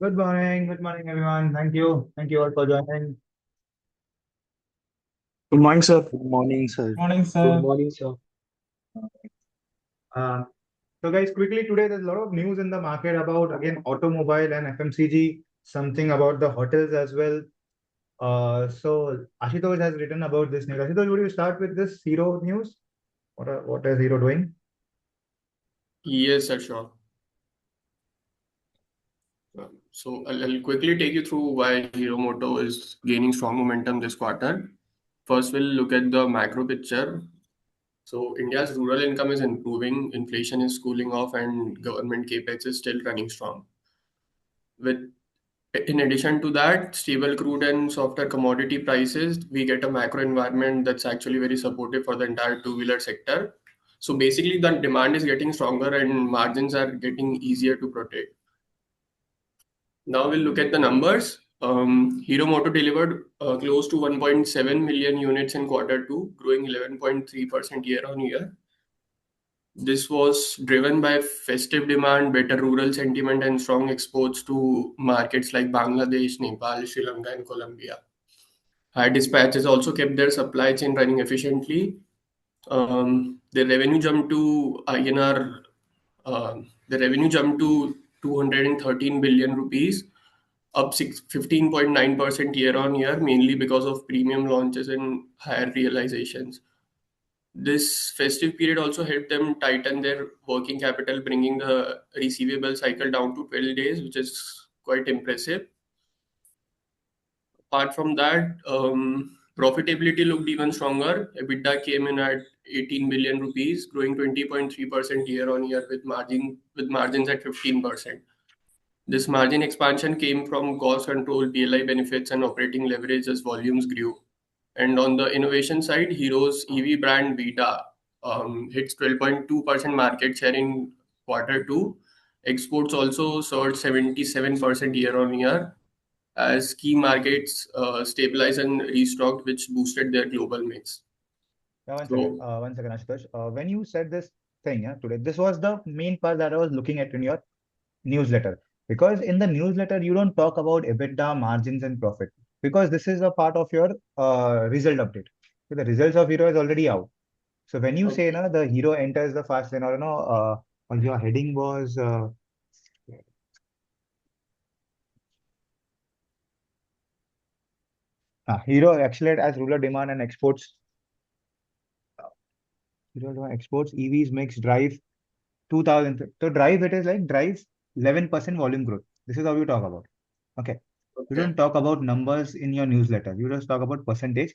Good morning, everyone. Thank you all for joining. Good morning, sir. Good morning, sir. Morning, Good sir. morning, sir. Uh, guys, quickly today, there's a lot of news in the market about again automobile and FMCG. Something about the hotels as well. So Ashutosh has written about this news. Ashutosh, would you start with this Hero news? What is Hero doing? Yes, sir, sure. So I'll quickly take you through why Hero Moto is gaining strong momentum this quarter. First, we'll look at the macro picture. So India's rural income is improving, inflation is cooling off, and government capex is still running strong. In addition to that, stable crude and softer commodity prices, we get a macro environment that's actually very supportive for the entire two-wheeler sector. So basically, the demand is getting stronger and margins are getting easier to protect. Now we'll look at the numbers. Hero Moto delivered close to 1.7 million units in quarter two, growing 11.3% year on year. This was driven by festive demand, better rural sentiment, and strong exports to markets like Bangladesh, Nepal, Sri Lanka, and Colombia. High dispatches also kept their supply chain running efficiently. The revenue jumped to INR. The revenue jumped to 213 billion rupees, up 15.9% year on year, mainly because of premium launches and higher realizations. This festive period also helped them tighten their working capital, bringing the receivable cycle down to 12 days, which is quite impressive. Apart from that, profitability looked even stronger. EBITDA came in at 18 billion rupees, growing 20.3% year on year with margins at 15%. This margin expansion came from cost control, PLI benefits, and operating leverage as volumes grew. And on the innovation side, Hero's EV brand Vita hits 12.2% market share in quarter two. Exports also surged 77% year on year as key markets stabilized and restocked, which boosted their global mix. Yeah, So, one second, Ashutosh. When you said this thing, yeah, today, this was the main part that I was looking at in your newsletter. Because in the newsletter, you don't talk about EBITDA, margins, and profit. Because this is a part of your result update. So the results of Hero is already out. So when you say okay. na, the hero enters the fast lane, or your heading was hero accelerate as rural demand and exports. Hero demand exports EVs makes drive 2000. So drive it is like drives 11% volume growth. This is how you talk about. Okay. You Okay. don't talk about numbers in your newsletter. You just talk about percentage.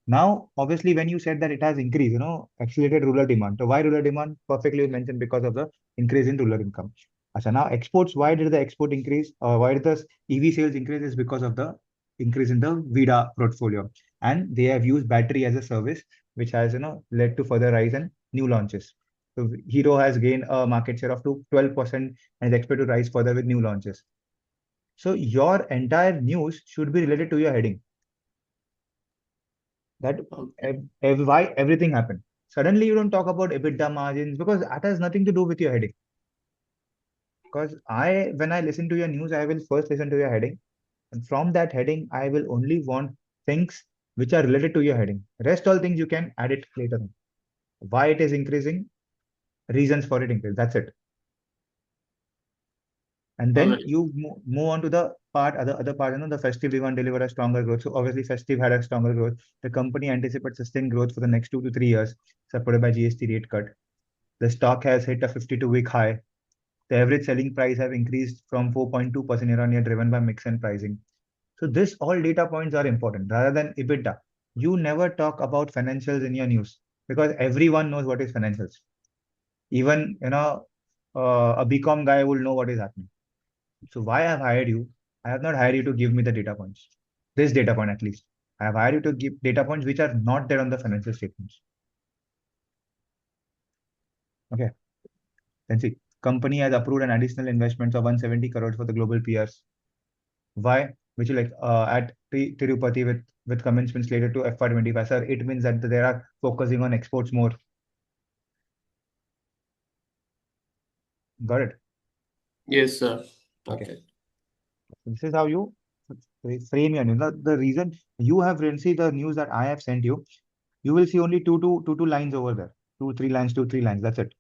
Now, obviously, when you said that it has increased, accelerated rural demand. So why rural demand? Perfectly mentioned because of the increase in rural income. So now exports, why did the export increase? Why did the EV sales increase? Is because of the increase in the VIDA portfolio. And they have used battery as a service, which has, led to further rise in new launches. So Hero has gained a market share of 12% and is expected to rise further with new launches. So your entire news should be related to your heading. That Okay. why everything happened. Suddenly you don't talk about EBITDA margins because that has nothing to do with your heading. Because when I listen to your news, I will first listen to your heading, and from that heading, I will only want things which are related to your heading. Rest all things you can add it later on. Why it is increasing, reasons for it increase. That's it. And All then right. you move on to the other part, the festive demand delivered a stronger growth. So obviously festive had a stronger growth. The company anticipates sustained growth for the next 2 to 3 years, supported by GST rate cut. The stock has hit a 52-week high. The average selling price have increased from 4.2% year on year, driven by mix and pricing. So this all data points are important rather than EBITDA. You never talk about financials in your news because everyone knows what is financials. Even a BCom guy will know what is happening. So why I have hired you? I have not hired you to give me the data points. This data point at least. I have hired you to give data points which are not there on the financial statements. Okay. Then see, company has approved an additional investments of 170 crores for the global peers. Why? Which is like at Tirupati with commencement slated to FY25. Sir, it means that they are focusing on exports more. Got it? Yes, sir. Okay. Okay. This is how you frame your news. The reason you have read, see the news that I have sent you, you will see only two lines over there. 2, 3 lines, 2, 3 lines. That's it.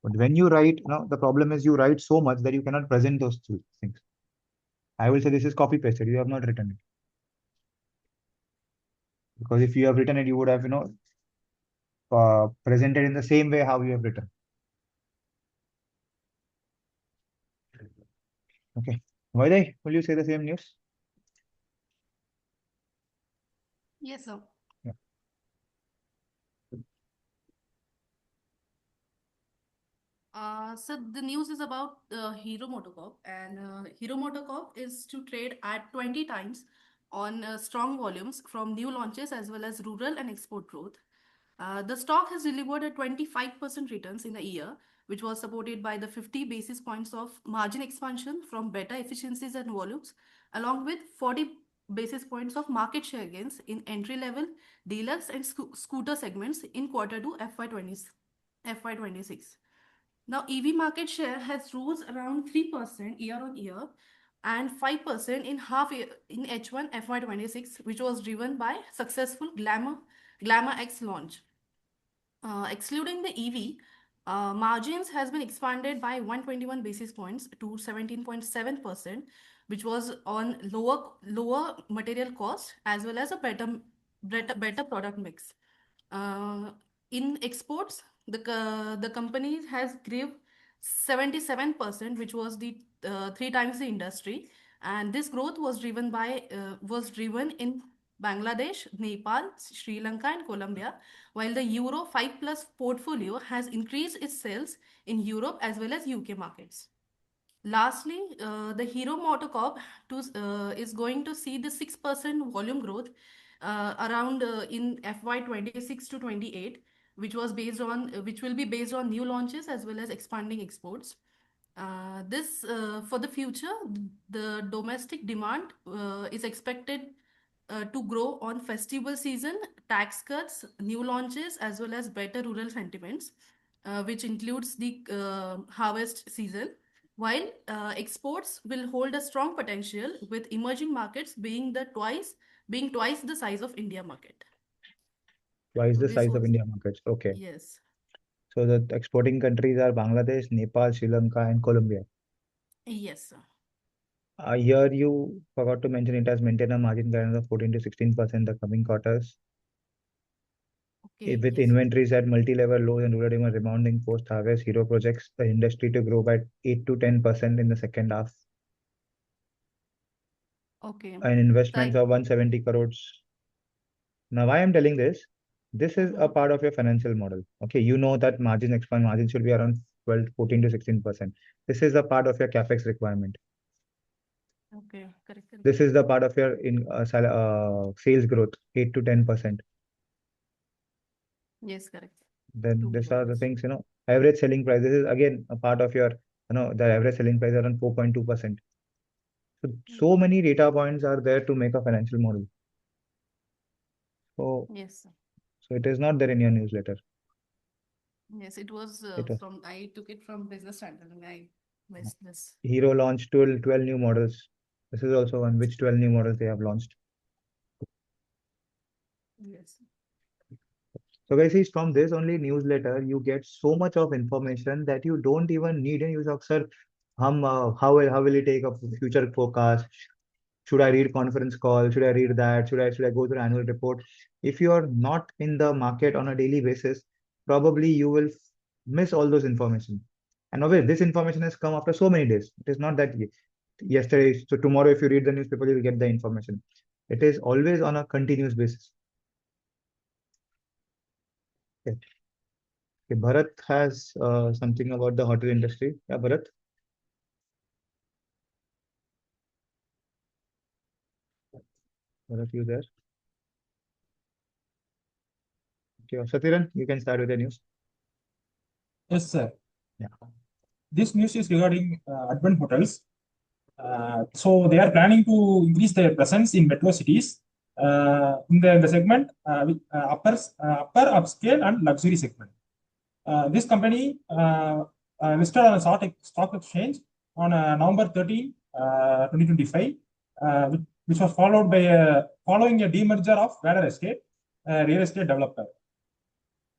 But when you write, the problem is you write so much that you cannot present those two things. I will say this is copy pasted. You have not written it. Because if you have written it, you would have, presented in the same way how you have written. Okay. Vaidehi, will you say the same news? Yes, sir. Yeah. So the news is about Hero MotoCorp, and Hero MotoCorp is to trade at 20 times on strong volumes from new launches as well as rural and export growth. The stock has delivered a 25% returns in a year, which was supported by the 50 basis points of margin expansion from better efficiencies and volumes, along with 40 basis points of market share gains in entry level, deluxe, and scooter segments in Q2 FY26. Now, EV market share has rose around 3% year on year and 5% in half year in H1 FY26, which was driven by successful Glamour X launch. Excluding the EV, margins has been expanded by 121 basis points to 17.7%, which was on lower material cost as well as a better product mix. In exports, the company has grew 77%, which was the 3 times the industry, and this growth was driven in Bangladesh, Nepal, Sri Lanka, and Colombia, while the Euro 5 Plus portfolio has increased its sales in Europe as well as UK markets. Lastly, the Hero MotoCorp is going to see the 6% volume growth around in FY26 to 28, which will be based on new launches as well as expanding exports. This for the future, the domestic demand is expected to grow on festival season, tax cuts, new launches, as well as better rural sentiments, which includes the harvest season. While exports will hold a strong potential, with emerging markets being twice the size of India market. Twice the This size of was India markets. Okay. yes. So the exporting countries are Bangladesh, Nepal, Sri Lanka, and Colombia. Yes, sir. Here you forgot to mention it has maintained a margin guidance of 14 to 16% the coming quarters. Okay. With Yes, sir. inventories at multi-level lows and rural demand rebounding post-harvest, Hero projects the industry to grow by 8 to 10% in the second half. Okay. And investments Like of 170 crores. Now, why I'm telling this? This is a part of your financial model. Okay, you know that margin should be around 14 to 16%. This is a part of your capex requirement. okay, correct. This is the part of your sales growth, 8 to 10%. Yes, correct. Then these are the $2 things, average selling price. This is again a part of your, the average selling price around 4.2%. So many data points are there to make a financial model. So, Yes, sir. so it is not there in your newsletter. Yes, it was It was I took it from Business Standard and I missed this. Hero launched 12 new models. This is also one which 12 new models they have launched. Yes. So guys, see, from this only newsletter, you get so much of information that you don't even need any use of, sir, how will it take a future forecast? Should I read conference call? Should I read that? Should I go through annual report? If you are not in the market on a daily basis, probably you will miss all those information. And obviously, this information has come after so many days. It is not that yesterday, so tomorrow, if you read the newspaper, you will get the information. It is always on a continuous basis. Okay. Okay, Bharat has something about the hotel industry. Yeah, Bharat. Bharat, you there? Okay, Satiran, you can start with the news. Yes, sir. Yeah. This news is regarding urban hotels. So they are planning to increase their presence in metro cities in the segment with upper upscale and luxury segment. This company listed on a stock exchange on November 13, 2025, which was followed by following a demerger of Valor Estate, real estate developer.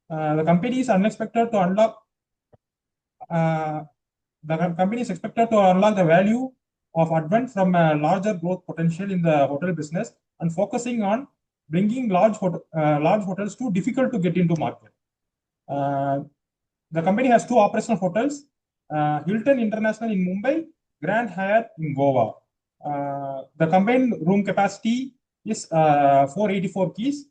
The company is unexpected to unlock. The company is expected to unlock the value of Advent from a larger growth potential in the hotel business and focusing on bringing large hotels too difficult to get into market. The company has 2 operational hotels, Hilton International in Mumbai, Grand Hyatt in Goa. The combined room capacity is 484 keys,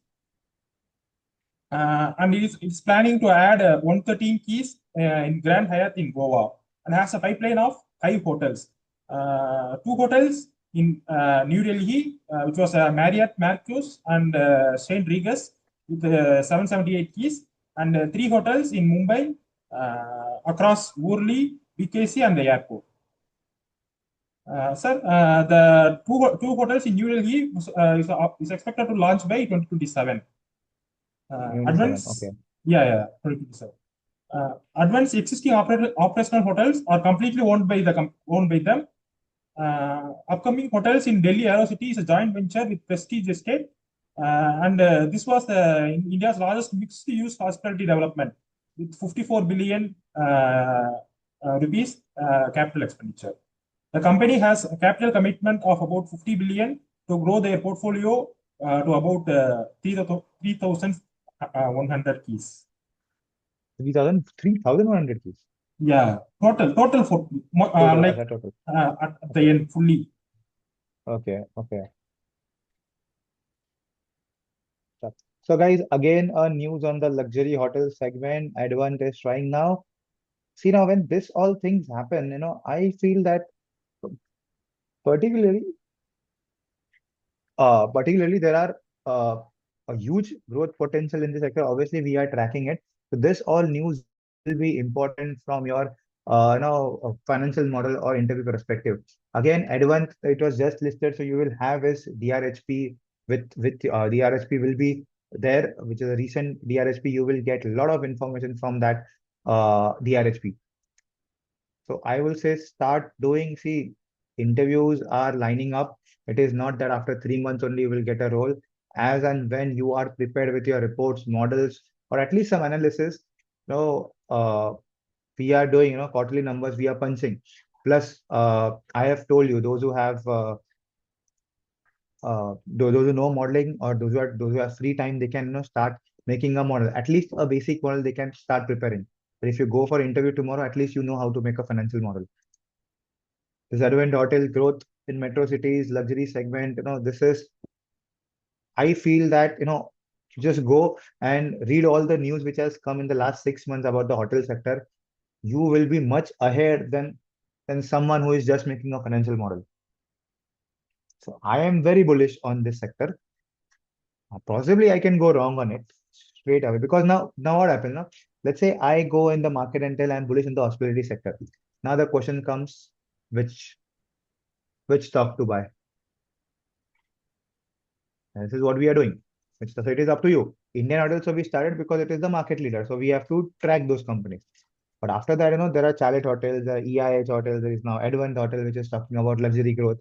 and it's planning to add 113 keys in Grand Hyatt in Goa, and has a pipeline of 5 hotels. 2 hotels in New Delhi, which was Marriott Marquis and St. Regis with 778 keys, and 3 hotels in Mumbai across Worli, BKC, and the airport. Sir, the two hotels in New Delhi is expected to launch by 2027. Advance, okay. Yeah, 2027. Advance existing operational hotels are completely owned by them. Upcoming hotels in Delhi Aerocity is a joint venture with Prestige Estate, and this was India's largest mixed-use hospitality development with 54 billion rupees capital expenditure. The company has a capital commitment of about 50 billion to grow their portfolio to about 3,100 keys. 3,100 keys. Yeah, total for like total. At the end fully. Okay. So guys, again, news on the luxury hotel segment. Advent is trying now. See, now when this all things happen, I feel that particularly there are a huge growth potential in this sector. Obviously, we are tracking it. So this all news will be important from your financial model or interview perspective. Again, Advent, it was just listed, so you will have his DRHP with DRHP will be there, which is a recent DRHP. You will get a lot of information from that DRHP. So I will say start doing, see, interviews are lining up. It is not that after 3 months only you will get a role. As and when you are prepared with your reports, models, or at least some analysis, we are doing, quarterly numbers, we are punching. Plus, I have told you, those who have those who know modeling, or those who have free time, they can start making a model, at least a basic model they can start preparing. But if you go for interview tomorrow, at least you know how to make a financial model. This Advent hotel growth in metro cities, luxury segment, this is, I feel that, just go and read all the news which has come in the last 6 months about the hotel sector. You will be much ahead than someone who is just making a financial model. So I am very bullish on this sector. Possibly I can go wrong on it straight away, because now what happens now? Let's say I go in the market and tell I'm bullish in the hospitality sector. Now the question comes, which stock to buy? And this is what we are doing. So it is up to you. Indian Hotels, so we started because it is the market leader. So we have to track those companies. But after that, there are Chalet Hotels, the EIH Hotels, there is now Advent Hotel, which is talking about luxury growth.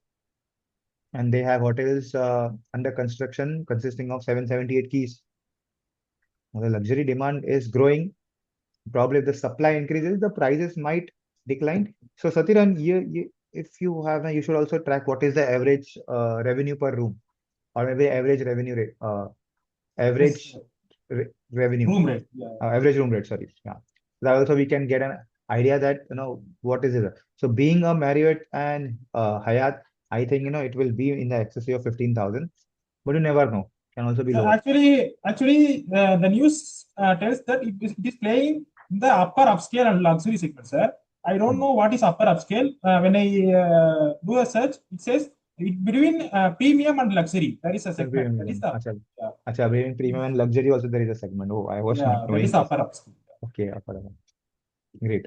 And they have hotels under construction consisting of 778 keys. Now, the luxury demand is growing. Probably if the supply increases, the prices might decline. So Satiran, if you have, you should also track what is the average revenue per room, or maybe average revenue rate, revenue. Room rate. Yeah. Average room rate, sorry. Yeah. That also we can get an idea that, what is it. So being a Marriott and Hyatt, I think, it will be in the excess of 15,000, but you never know. Can also be lower. Actually, the news tells that it is playing in the upper upscale and luxury segment, sir. I don't know what is upper upscale. When I do a search, it says between premium and luxury. That is a segment. That is the between premium and luxury also there is a segment. Oh, I was not knowing. That is upper upscale. Okay, upper upscale. Great.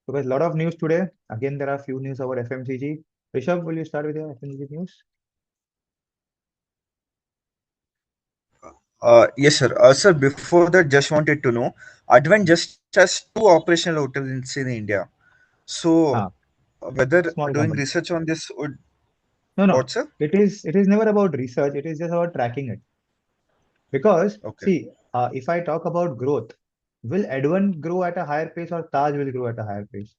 So there's a lot of news today. Again, there are a few news about FMCG. Rishabh, will you start with your FMCG news? Yes, sir. Sir, before that, just wanted to know, Advent just has 2 operational hotels in India. So, whether Small doing company. research on this would No. what, sir? It is never about research. It is just about tracking it. Because Okay. see, if I talk about growth, will Advent grow at a higher pace or Taj will grow at a higher pace?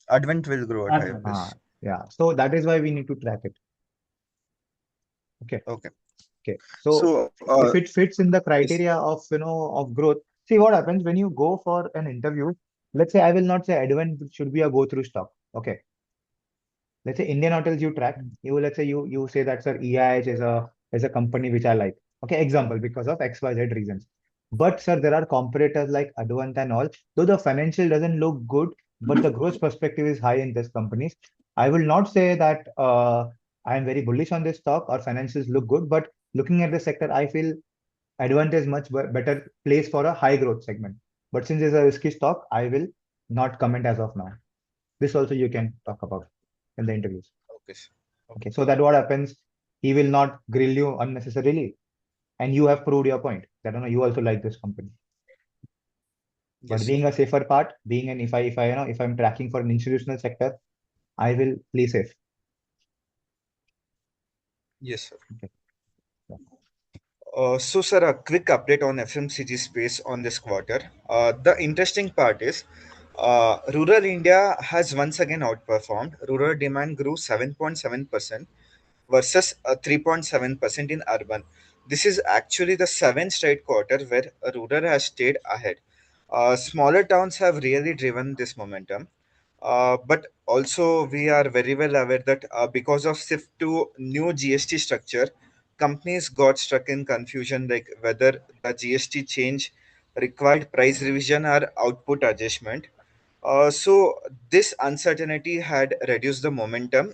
Advent will grow at higher Advent. Ah, pace. yeah. So that is why we need to track it. Okay. Okay. Okay. So So if it fits in the yes. criteria of of growth, see what happens when you go for an interview. Let's say I will not say Advent should be a go-through stock. Okay. Let's say Indian hotels you track. Let's say you say that sir EIH is a company which I like. Okay, example because of XYZ reasons. But sir, there are competitors like Advant and all. Though the financial doesn't look good, but the growth perspective is high in these companies. I will not say that I am very bullish on this stock or financials look good, but looking at the sector, I feel Advant is much better place for a high growth segment. But since it's a risky stock, I will not comment as of now. This also you can talk about in the interviews. Okay, sir. Okay, so that what happens, he will not grill you unnecessarily, and you have proved your point that you also like this company. But Yes, sir. being a safer part, being an if I'm tracking for an institutional sector, I will play safe. Yes, sir. Okay. Yeah. So, sir, a quick update on FMCG space on this quarter. The interesting part is rural India has once again outperformed. Rural demand grew 7.7% versus 3.7% in urban. This is actually the seventh straight quarter where rural has stayed ahead. Smaller towns have really driven this momentum. But also, we are very well aware that because of shift to new GST structure, companies got stuck in confusion like whether the GST change required price revision or output adjustment. So this uncertainty had reduced the momentum,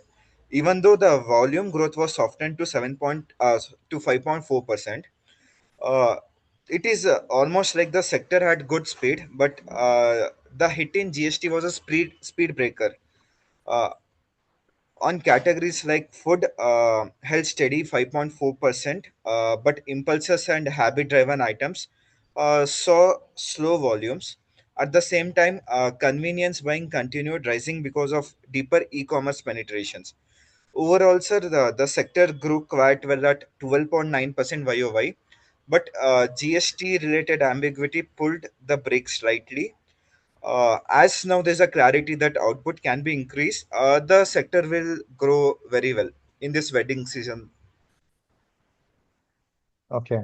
even though the volume growth was softened to 5.4%. Uh, it is almost like the sector had good speed, but the hit in GST was a speed breaker. Uh, on categories like food, held steady 5.4%, but impulses and habit driven items saw slow volumes. At the same time, convenience buying continued rising because of deeper e commerce penetrations. Overall, sir, the sector grew quite well at 12.9% YOY, but GST related ambiguity pulled the brakes slightly. As now there's a clarity that output can be increased, the sector will grow very well in this wedding season. Okay,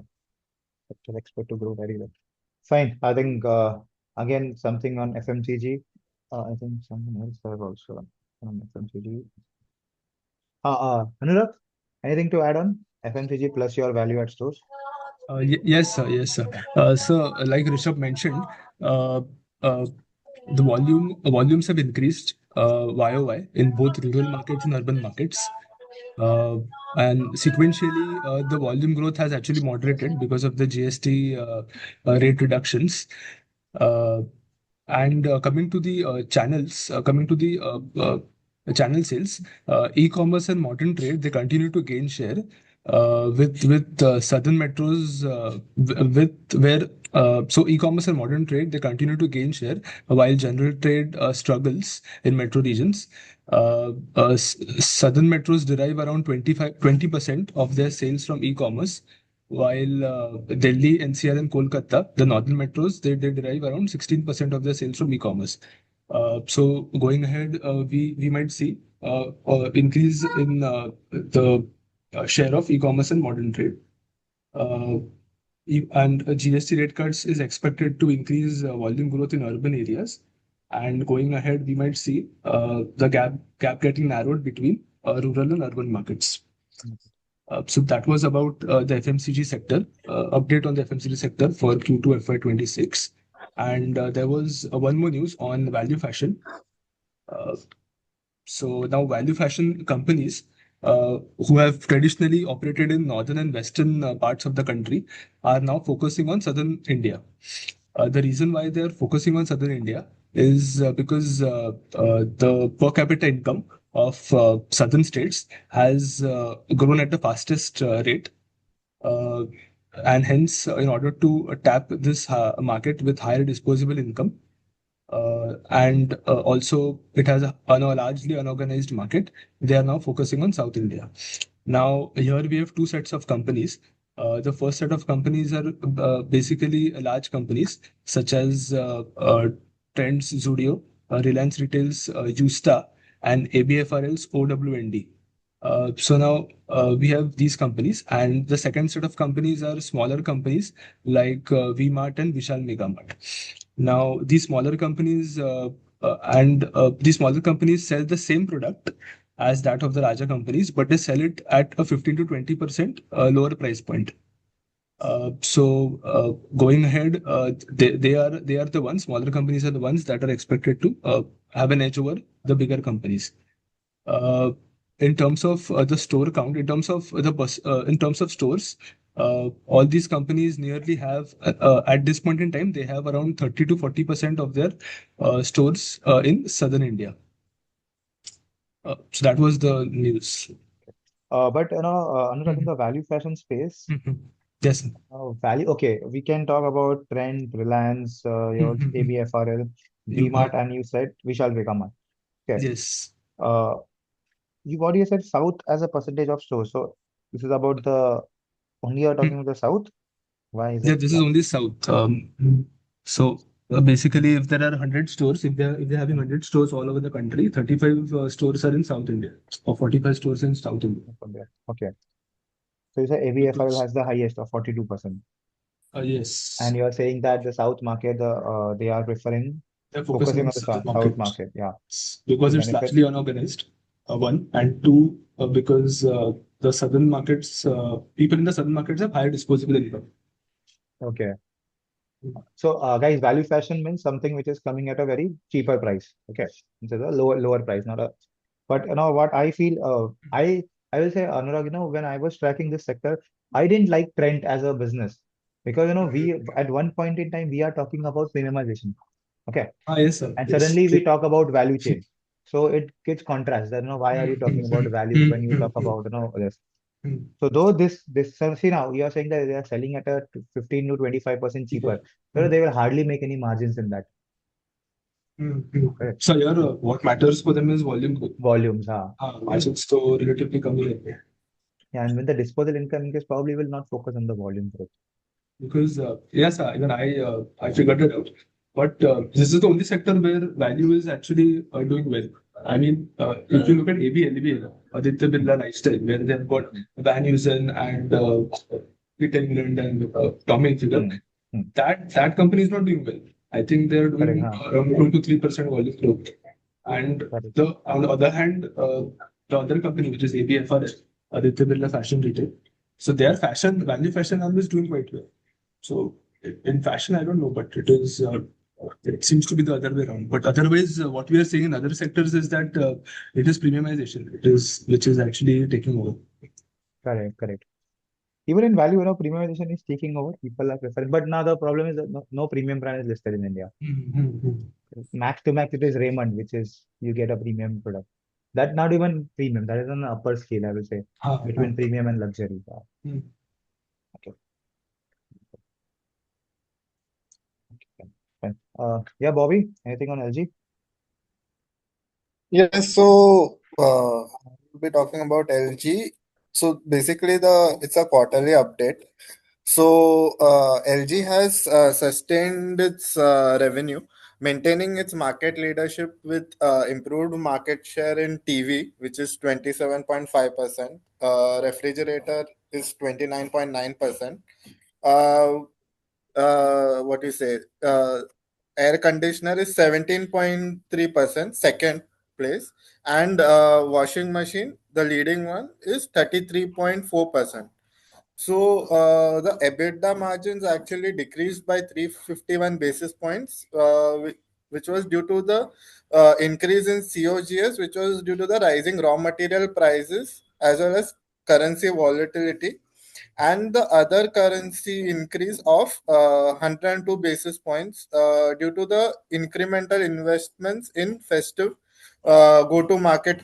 sector expect to grow very well. Fine. I think again something on FMCG. I think someone else have also on FMCG. Anurag, anything to add on FMCG plus your value add stores? Yes, sir. Yes, sir. So, like Rishabh mentioned, uh, uh, the volumes have increased YOY in both rural markets and urban markets. And sequentially, the volume growth has actually moderated because of the GST rate reductions. Uh, and coming to the channel sales, e-commerce and modern trade, they continue to gain share with southern metros with where so e-commerce and modern trade, they continue to gain share while general trade struggles in metro regions. Southern metros derive around 20% of their sales from e-commerce, while Delhi, NCR, and Kolkata, the northern metros, they derive around 16% of their sales from e-commerce. So going ahead, we might see increase in the share of e-commerce and modern trade. Uh, and GST rate cuts is expected to increase volume growth in urban areas. And going ahead, we might see the gap getting narrowed between rural and urban markets. So that was about the FMCG sector, update on the FMCG sector for Q2 FY26. And there was one more news on value fashion. Uh, so now value fashion companies who have traditionally operated in northern and western parts of the country are now focusing on southern India. The reason why they are focusing on southern India is because the per capita income of southern states has grown at the fastest rate. Uh, and hence, in order to tap this market with higher disposable income, and also it has a largely unorganized market. They are now focusing on South India. Now, here we have two sets of companies. The first set of companies are basically large companies such as Trent's Zudio, Reliance Retail's Yousta, and ABFRL's OWND. So now we have these companies, and the second set of companies are smaller companies like V-Mart and Vishal Mega Mart. Now, these smaller companies sell the same product as that of the larger companies, but they sell it at a 15 to 20% lower price point. Going ahead, they are the ones. Smaller companies are the ones that are expected to have an edge over the bigger companies. In terms of the store count, in terms of stores, all these companies nearly have at this point in time they have around 30 to 40% of their stores in southern India. So that was the news. But Anurag, in the value fashion space, Yes. value. Okay, we can talk about Trent, Reliance, your ABFRL, V-Mart, and you said Vishal Mega Mart. Okay. Yes. What you said South as a percentage of stores. So this is about the only you're talking about the South. Why is Yeah, it? this is only South. So basically, if there are 100 stores, if they're having 100 stores all over the country, 35 stores are in South India, or 45 stores in South India. Okay. So you say ABFRL has the highest of 42%. Yes. And you're saying that the South market, they are preferring They're focusing on the South South market. Yeah. Because To it's benefit. largely unorganized, one, and two, because the southern markets, people in the southern markets have higher disposable income. Okay. So, guys, value fashion means something which is coming at a very cheaper price. Okay, it's a lower price, not a. But what I feel, I will say, Anurag, when I was tracking this sector, I didn't like Trent as a business because we at one point in time we are talking about premiumization. Okay. Yes, sir. And Yes. suddenly we talk about value chain. So it gets contrast that why are you talking about value when you talk about this. So though see now you are saying that they are selling at a 15 to 25% cheaper, they will hardly make any margins in that. Correct. So here, what matters for them is volume growth. Volumes, margins so relatively coming. Yeah, and when the disposable income increase, probably will not focus on the volume growth. Because yes, even I figured it out. But this is the only sector where value is actually doing well. I mean, if you look at ABLB, Aditya Birla Lifestyle, where they've got Van Heusen and Peter England and Tommy Hilfiger, that company is not doing well. I think they're doing around 2 to 3% volume growth. And on the other hand, the other company, which is ABFRL, Aditya Birla Fashion Retail, so their value fashion arm is doing quite well. So in fashion, I don't know, but it seems to be the other way around. But otherwise, what we are seeing in other sectors is that it is premiumization, which is actually taking over. Correct. Even in value, premiumization is taking over. People are preferring, but now the problem is that no premium brand is listed in India. Max to max, it is Raymond, which is you get a premium product. That not even premium. That is on the upper scale, I will say, between premium and luxury. Okay. Yeah, Bobby, anything on LG? Yes, so we'll be talking about LG. So basically, it's a quarterly update. So LG has sustained its revenue, maintaining its market leadership with improved market share in TV, which is 27.5%. Refrigerator is 29.9%. What do you say? Air conditioner is 17.3%, second place, and washing machine, the leading one, is 33.4%. So the EBITDA margins actually decreased by 351 basis points, which was due to the increase in COGS, which was due to the rising raw material prices as well as currency volatility, and the other currency increase of 102 basis points due to the incremental investments in festive go-to-market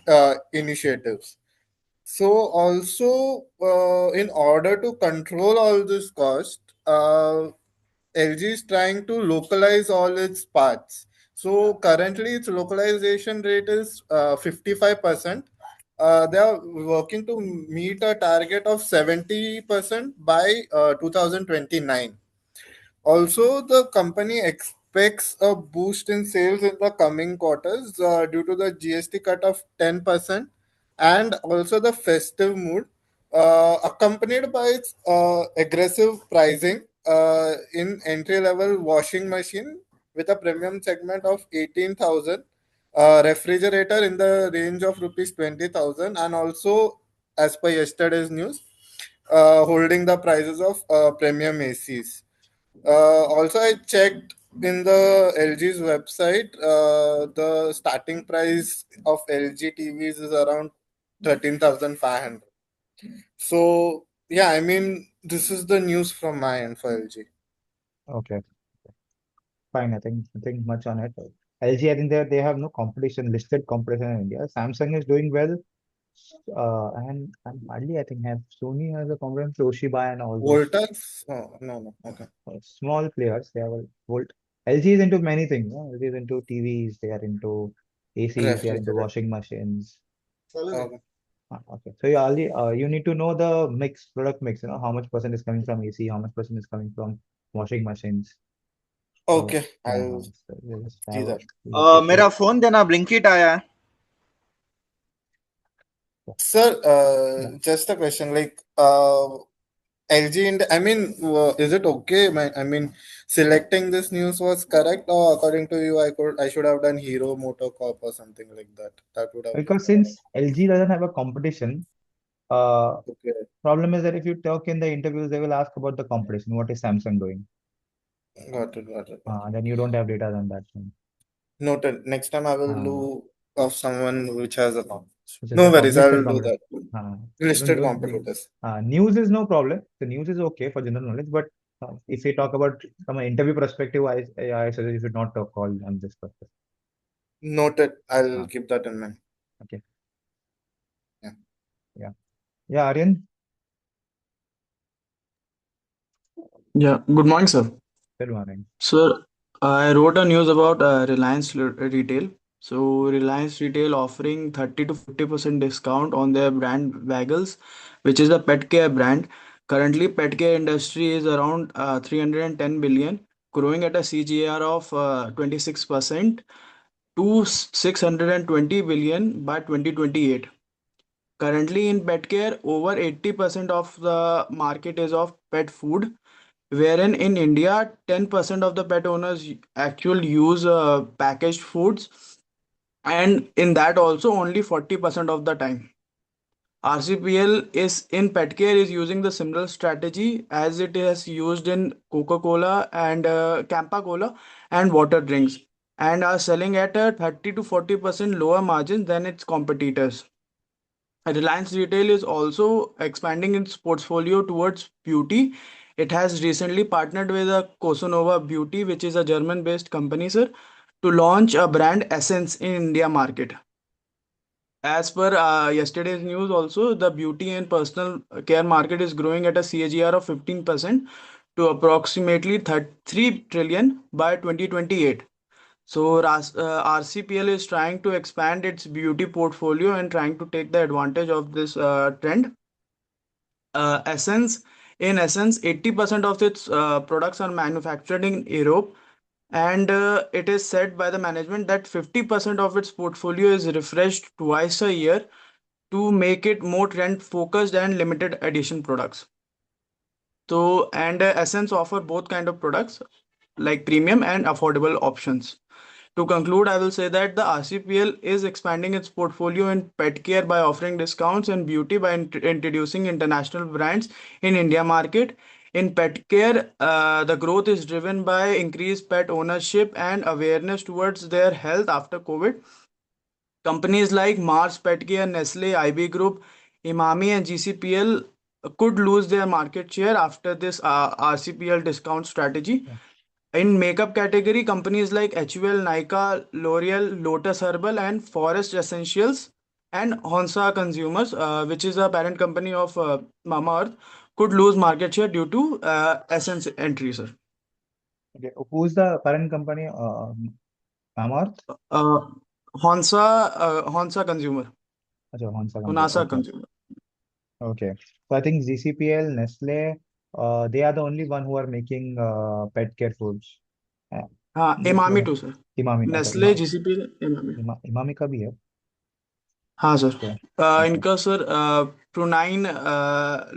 initiatives. So also, in order to control all this cost, LG is trying to localize all its parts. So currently its localization rate is 55%. They are working to meet a target of 70% by 2029. Also, the company expects a boost in sales in the coming quarters due to the GST cut of 10% and also the festive mood, accompanied by its aggressive pricing in entry level washing machine with a premium segment of 18,000, refrigerator in the range of rupees 20,000, and also, as per yesterday's news, holding the prices of premium ACs. Also, I checked in the LG's website. The starting price of LG TVs is around 13,500. So yeah, I mean, this is the news from my end for LG. Okay, fine. I think nothing much on it. LG, I think they have no competition, listed competition in India. Samsung is doing well. And hardly I think have Sony as a competition, Toshiba and all those Voltas? Oh, no. Okay. small players. They have a Volt. LG is into many things. LG is into TVs. They are into ACs. They are into Refrigerator. washing machines. Okay. Okay. So you need to know the mix, product mix. How much percent is coming from AC, how much percent is coming from washing machines. So Okay, I'll so you just see have that. मेरा phone देना Blinkit आया है Sir, just a question, like LG and I mean, is it okay? I mean, selecting this news was correct, or according to you, I should have done Hero MotoCorp or something like that. That would have been because since LG doesn't have a competition, okay. problem is that if you talk in the interviews, they will ask about the competition. What is Samsung doing? Got it. Then you don't have data on that. Noted. Next time I will Uh, do of someone which has a comp. which is No a worries, I listed will do competitor. that. Listed Don't, competitors. news is no problem. The news is okay for general knowledge, but if we talk about from an interview perspective, I suggest you should not talk all on this purpose. Noted. I'll keep that in mind. Okay. Yeah. Yeah, Aryan. Yeah, good morning, sir. Good morning. Sir, I wrote a news about Reliance Retail. So, Reliance Retail offering 30 to 40% discount on their brand Waggles, which is a pet care brand. Currently, pet care industry is around 310 billion, growing at a CAGR of 26% to 620 billion by 2028. Currently, in pet care, over 80% of the market is of pet food, wherein in India 10% of the pet owners actually use packaged foods, and in that also only 40% of the time. RCPL is in pet care is using the similar strategy as it is used in Coca-Cola and Campa Cola and water drinks, and are selling at a 30 to 40% lower margin than its competitors. Reliance Retail is also expanding its portfolio towards beauty. It has recently partnered with a Cosonova Beauty, which is a German-based company, sir, to launch a brand Essence in India market. As per yesterday's news, also the beauty and personal care market is growing at a CAGR of 15% to approximately 3 trillion by 2028. So RCPL is trying to expand its beauty portfolio and trying to take the advantage of this trend. In essence, 80% of its products are manufactured in Europe, and it is said by the management that 50% of its portfolio is refreshed twice a year to make it more trend focused and limited edition products. So, and Essence offer both kind of products like premium and affordable options. To conclude, I will say that the RCPL is expanding its portfolio in pet care by offering discounts and beauty by introducing international brands in India market. In pet care, the growth is driven by increased pet ownership and awareness towards their health after COVID. Companies like Mars Pet Care, Nestle, IB Group, Imami, and GCPL could lose their market share after this RCPL discount strategy. In makeup category, companies like HUL, Nykaa, L'Oreal, Lotus Herbal, and Forest Essentials, and Honsa Consumers, which is a parent company of Mamaearth, could lose market share due to Essence entry, sir. Okay. Who's the parent company? Mamaearth? Honsa Honsa consumer अच्छा, Honsa Consumer. Honasa Okay. Consumer Okay. So I think GCPL, Nestle, they are the only one who are making pet care foods. Uh, हाँ ये इमामी थोड़ा to sir Emami, अच्छा Nestle GCP Emami Emami का भी है। हाँ sir Okay. Okay. इनका सर प्रोनाइन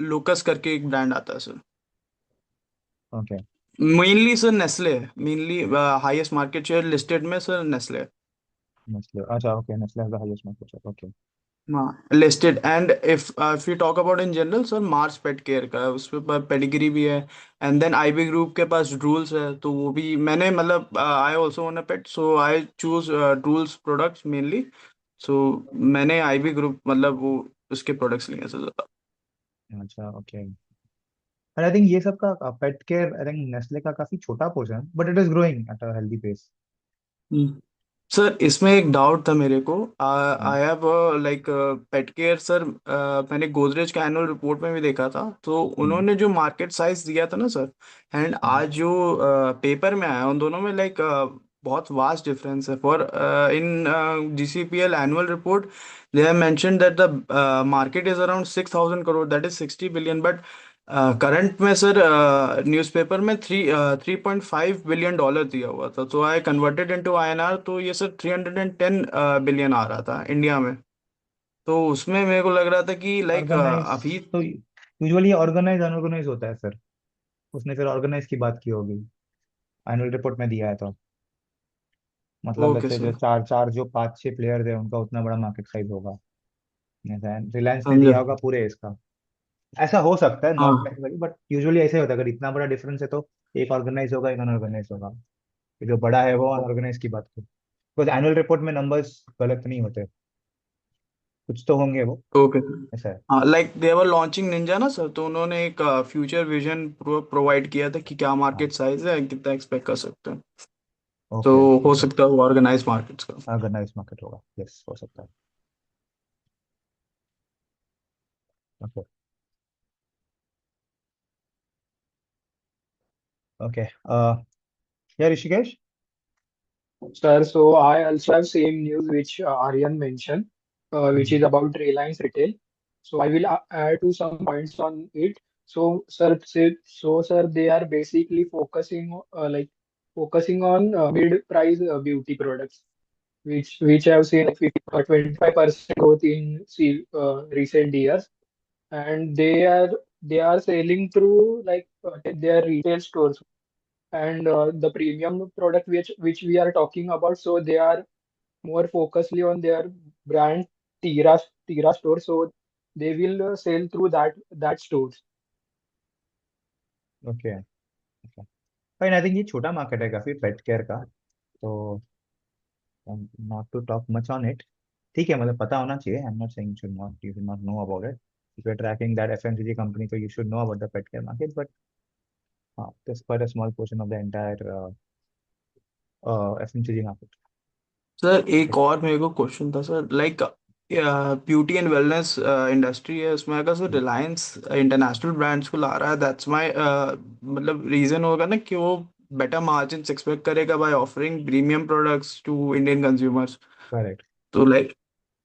लोकस करके एक ब्रांड आता है sir Okay. Mainly sir Nestle है mainly highest market share listed में सर नेस्ले है Nestle. अच्छा, okay. Nestle has the highest market share. Okay. हाँ listed and if you talk about in general sir Mars pet care का है उस पे pedigree भी है एंड देन आईबी ग्रुप के पास ड्रूल्स है तो वो भी मैंने मतलब I also own a pet so I choose Drools products mainly so मैंने आईबी ग्रुप मतलब वो उसके प्रोडक्ट्स लिए हैं सर ज्यादा अच्छा, okay. And I think ये सब का pet care, I think Nestle का काफी छोटा portion, but it is growing at a healthy pace. Hmm. Sir इसमें एक डाउट था मेरे को हाँ, I have like pet care sir मैंने गोदरेज का एनुअल रिपोर्ट में भी देखा था तो हम्म, उन्होंने जो मार्केट साइज दिया था ना सर एंड हम्म, आज जो पेपर में आया उन दोनों में लाइक बहुत वास्ट डिफरेंस है for in GCPL annual report they have mentioned that the market is around 6,000 crore that is 60 billion but current में सर न्यूज़पेपर में 3.5 बिलियन डॉलर दिया हुआ था तो आई कन्वर्टेड इनटू आईएनआर तो ये सर 310 बिलियन आ रहा था इंडिया में तो उसमें मेरे को लग रहा था कि लाइक ऑर्गेनाइज अभी तो यूजुअली ऑर्गेनाइज अनऑर्गेनाइज होता है सर। उसने फिर ऑर्गेनाइज की बात की होगी, एनुअल रिपोर्ट में दिया है तो मतलब ओके जैसे जो सर चार चार जो पांच छह प्लेयर्स है उनका उतना बड़ा मार्केट साइज होगा। रिलायंस ने समझे दिया होगा पूरे इसका। ऐसा हो सकता है, नॉट हाँ नेसेसरी, बट यूजुअली ऐसे होता है। अगर इतना बड़ा डिफरेंस है तो एक ऑर्गेनाइज होगा, एक अनऑर्गेनाइज होगा। तो जो बड़ा है वो अनऑर्गेनाइज की बात को, बिकॉज एनुअल रिपोर्ट में नंबर्स गलत नहीं होते, कुछ तो होंगे वो। ओके सर ऐसा है। हाँ like they were launching Ninja ना सर तो उन्होंने एक फ्यूचर विजन प्रोवाइड किया था कि क्या हाँ, मार्केट साइज है कितना एक्सपेक्ट कर सकते हैं तो ओके, हो ओके। सकता है ऑर्गेनाइज मार्केट्स का ऑर्गेनाइज मार्केट होगा, यस, हो सकता है। Okay, okay. या Rishikesh? Sir, so I also have same news which Aryan mentioned, which hmm, is about Reliance Retail. So I will add to some points on it. So sir, they are basically focusing on mid-price beauty products, which have seen like 50 or 25% growth in recent years, and they are selling through their retail stores and the premium product which we are talking about. So they are more focusedly on their brand Tira Tira store. So they will sell through that stores. Okay, okay. Fine, I think ये छोटा market है काफी pet care का, तो not to talk much on it. ठीक है, मतलब पता होना चाहिए। I am not saying you should not know about it. If you are tracking that FMCG company, तो you should know about the pet care market, but हाँ, this quite a small portion of the entire FMCG market. Sir एक और मेरे को question था sir like beauty and wellness industry है उसमें अगर सर रिलायंस इंटरनेशनल ब्रांड्स को ला रहा है दैट्स माय मतलब रीजन होगा ना कि वो बेटर मार्जिन एक्सपेक्ट करेगा by offering premium products to Indian consumers correct. तो लाइक